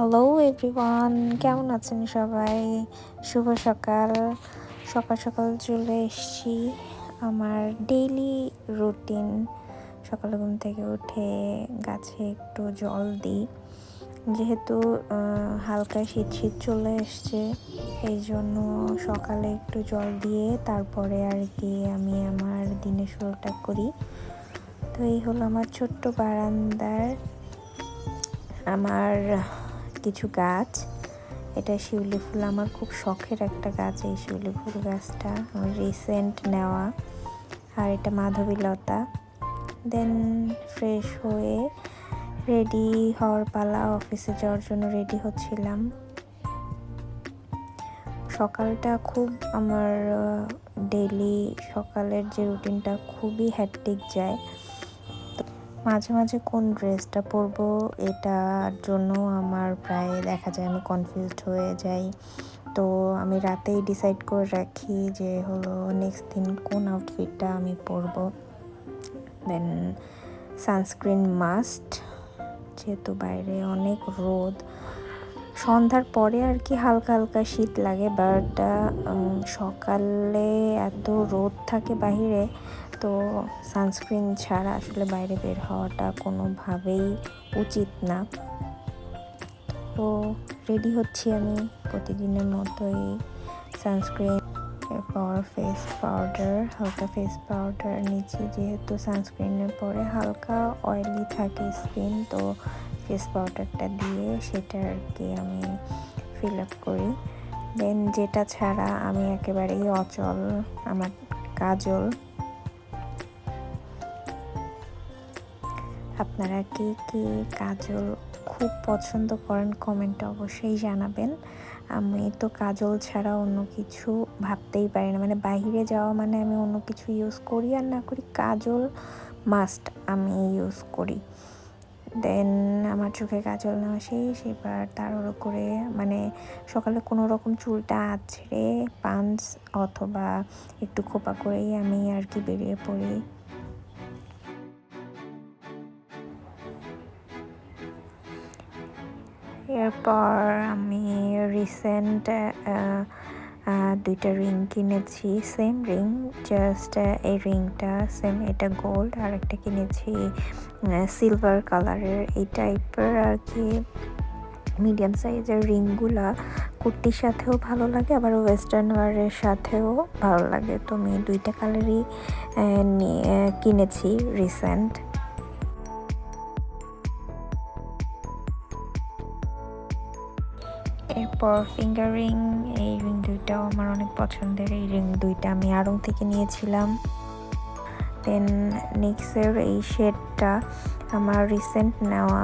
Hello everyone, কেমন আছেন সবাই? শুভ সকাল। সকাল সকাল চলে এসেছি আমার ডেইলি রুটিন। সকালে ঘুম থেকে উঠে গাছে একটু জল দিই, যেহেতু হালকা শীত শীত চলে এসছে, এই জন্য সকালে একটু জল দিয়ে তারপরে আর কি আমি আমার দিনের শুরুটা করি। তো এই হলো আমার ছোট্ট বারান্দার আমার কিছু গাছ। এটা শিউলি ফুল, আমার খুব শখের একটা গাছ এই শিউলি ফুল গাছটা, আমার রিসেন্ট নেওয়া। আর এটা মাধবীলতা। দেন ফ্রেশ হয়ে রেডি হওয়ার পালা, অফিসে যাওয়ার জন্য রেডি হচ্ছিলাম। সকালটা খুব আমার ডেইলি সকালের যে রুটিনটা খুবই হ্যাট্রিক যায়। মাঝে মাঝে কোন ড্রেসটা পরবো এটার জন্য আমার প্রায় দেখা যায় আমি কনফিউজড হয়ে যাই। তো আমি রাতেই ডিসাইড করে রাখি যে হলো নেক্সট দিন কোন আউটফিটটা আমি পরবো। দেন সানস্ক্রিন মাস্ট, যেহেতু বাইরে অনেক রোদ। সন্ধ্যার পরে আর কি হালকা হালকা শীত লাগে, বাট সকালে এত রোদ থাকে বাহিরে, তো সানস্ক্রিন ছাড়া আসলে বাইরে বের হওয়াটা কোনোভাবেই উচিত না। তো রেডি হচ্ছি আমি প্রতিদিনের মতোই, সানস্ক্রিন, এরপর ফেস পাউডার, হালকা ফেস পাউডার নিচ্ছি, যেহেতু সানস্ক্রিনের পরে হালকা অয়েলি থাকে স্কিন, তো ফেস পাউডারটা দিয়ে সেটা আর কি আমি ফিল আপ করি। দেন যেটা ছাড়া আমি একেবারেই অচল, আমার কাজল। আপনারা কি কি কাজল খুব পছন্দ করেন কমেন্টে অবশ্যই জানাবেন। আমি তো কাজল ছাড়া অন্য কিছু ভাবতেই পারি না, মানে বাইরে যাওয়া মানে আমি অন্য কিছু ইউজ করি আর না করি, কাজল মাস্ট আমি ইউজ করি। দেন আমার চোখে কাজল নেওয়া শেষ, এবার তাড়াহুড়ো করে মানে সকালে কোনো রকম চুলটা আঁচড়ে পাঞ্চ অথবা একটু খোপা করেই আমি আর কি বেরিয়ে পড়ি। এরপর আমি রিসেন্ট দুইটা রিং কিনেছি, সেম রিং, জাস্ট এই রিংটা সেম, এটা গোল্ড, আর একটা কিনেছি সিলভার কালারের। এই টাইপের আর কি মিডিয়াম সাইজের রিংগুলা কুর্তির সাথেও ভালো লাগে, আবার ওয়েস্টার্ন ওয়্যারের সাথেও ভালো লাগে। তো আমি দুইটা কালারই কিনেছি রিসেন্ট। এরপর ফিঙ্গার রিং, এই রিং দুইটাও আমার অনেক পছন্দের। এই রিং দুইটা আমি আড়ং থেকে নিয়েছিলাম। দেন নিক্সের এই শেডটা আমার রিসেন্ট নেওয়া।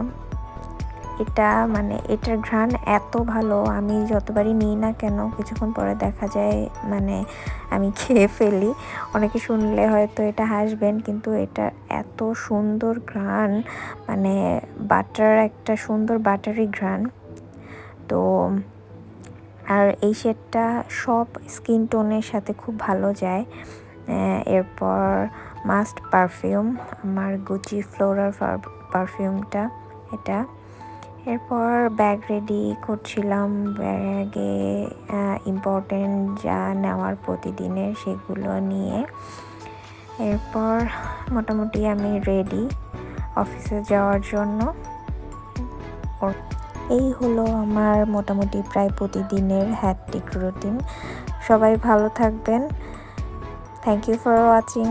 এটা মানে এটার ঘ্রাণ এত ভালো, আমি যতবারই নিই না কেন কিছুক্ষণ পরে দেখা যায় মানে আমি খেয়ে ফেলি। অনেকে শুনলে হয়তো এটা হাসবেন, কিন্তু এটা এত সুন্দর ঘ্রাণ, মানে বাটার, একটা সুন্দর বাটারি ঘ্রাণ। তো আর এই শেডটা সব স্কিন টোনের সাথে খুব ভালো যায়। এরপর মাস্ট পারফিউম, আমার গুচি ফ্লোরার পারফিউমটা এটা। এরপর ব্যাগ রেডি করছিলাম, ব্যাগে ইম্পর্টেন্ট যা নেওয়ার প্রতিদিনের সেগুলো নিয়ে। এরপর মোটামুটি আমি রেডি অফিসে যাওয়ার জন্য। এই হলো আমার মোটামুটি প্রায় প্রতিদিনের হ্যাট্রিক রুটিন। সবাই ভালো থাকবেন। Thank you for watching.